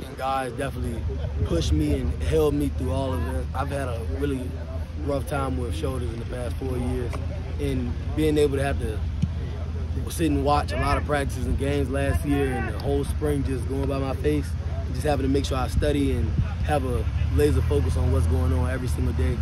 and guys definitely pushed me and held me through all of it. I've had a really rough time with shoulders in the past 4 years, and being able to have to sit and watch a lot of practices and games last year and the whole spring just going by my face, just having to make sure I study and have a laser focus on what's going on every single day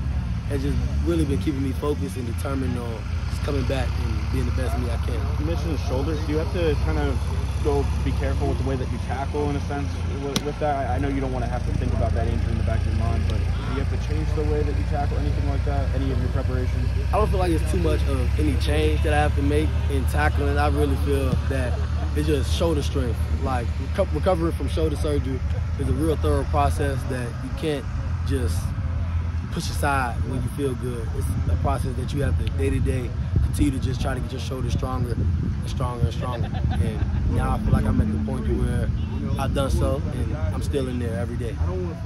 has just really been keeping me focused and determined on just coming back and being the best me I can. You mentioned the shoulders. Do you have to kind of go be careful with the way that you tackle in a sense with that? I know you don't want to have to think about that injury in the back of your mind, but do you have to change the way that you tackle, anything like that, any of your preparation? I don't feel like it's too much of any change that I have to make in tackling. I really feel that it's just shoulder strength. Like recovering from shoulder surgery is a real thorough process that you can't just push aside when you feel good. It's a process that you have to day-to-day continue to just try to get your shoulders stronger and stronger and stronger. And now I feel like I'm at the point where I've done so, and I'm still in there every day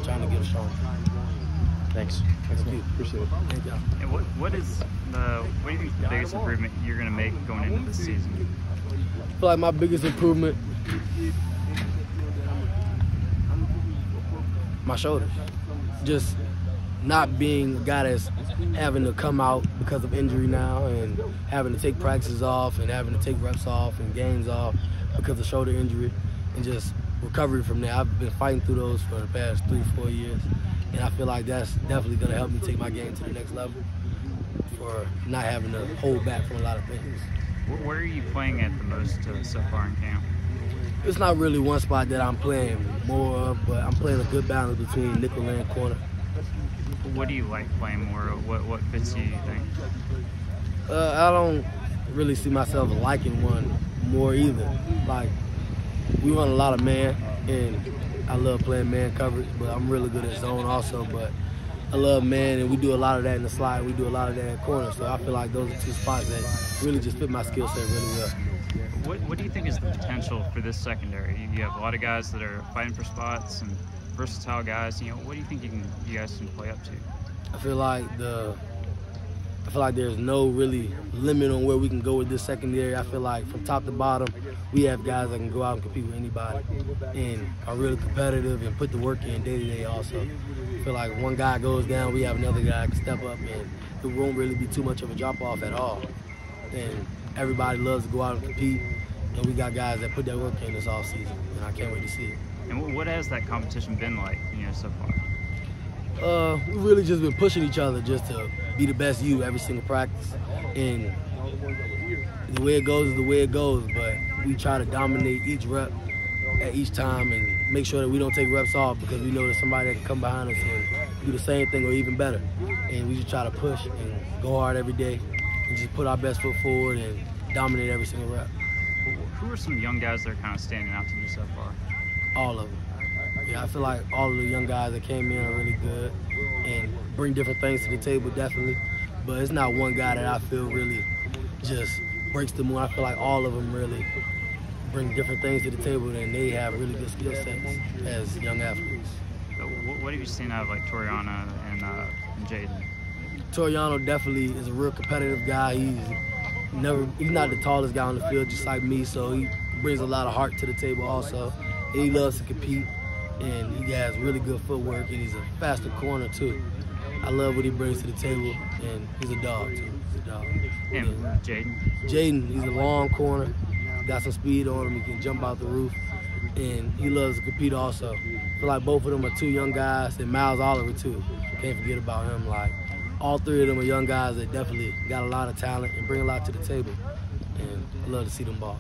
trying to get stronger. Thanks. Thank you. Appreciate it. Thank y'all. And what do you think is the biggest improvement you're going to make going into this season? I feel like my biggest improvement, my shoulders. Just not being a guy that's having to come out because of injury now and having to take practices off and having to take reps off and games off because of shoulder injury, and just recovery from that. I've been fighting through those for the past 3-4 years, and I feel like that's definitely going to help me take my game to the next level for not having to hold back from a lot of things. Where are you playing at the most so far in camp? It's not really one spot that I'm playing more of, but I'm playing a good balance between nickel and corner. What do you like playing more of? What fits you think? I don't really see myself liking one more either. Like, we run a lot of man, and I love playing man coverage, but I'm really good at zone also. But I love man, and we do a lot of that in the slide. We do a lot of that in corner, so I feel like those are two spots that really just fit my skill set really well. What do you think is the potential for this secondary? You have a lot of guys that are fighting for spots and versatile guys. You know, what do you think you guys can play up to? I feel like there's no really limit on where we can go with this secondary. I feel like from top to bottom, we have guys that can go out and compete with anybody and are really competitive and put the work in day to day also. I feel like one guy goes down, we have another guy that can step up, and it won't really be too much of a drop off at all. And everybody loves to go out and compete, and we got guys that put that work in this off season, and I can't wait to see it. And what has that competition been like, so far? We've really just been pushing each other just to be the best you every single practice. And the way it goes is the way it goes, but we try to dominate each rep at each time and make sure that we don't take reps off, because we know there's somebody that can come behind us and do the same thing or even better. And we just try to push and go hard every day and just put our best foot forward and dominate every single rep. Who are some young guys that are kind of standing out to you so far? All of them. Yeah, I feel like all of the young guys that came in are really good and bring different things to the table, definitely. But it's not one guy that I feel really just breaks the moon. I feel like all of them really bring different things to the table, and they have really good skill sets as young athletes. What have you seen out of like Toriano and Jaden? Toriano definitely is a real competitive guy. He's not the tallest guy on the field, just like me, so he brings a lot of heart to the table also. And he loves to compete, and he has really good footwork, and he's a faster corner too. I love what he brings to the table, and he's a dog too. He's a dog. And Jaden? Jaden, he's a long corner, got some speed on him, he can jump out the roof, and he loves to compete also. I feel like both of them are two young guys, and Miles Oliver too. Can't forget about him. Like, all three of them are young guys that definitely got a lot of talent and bring a lot to the table, and I love to see them ball.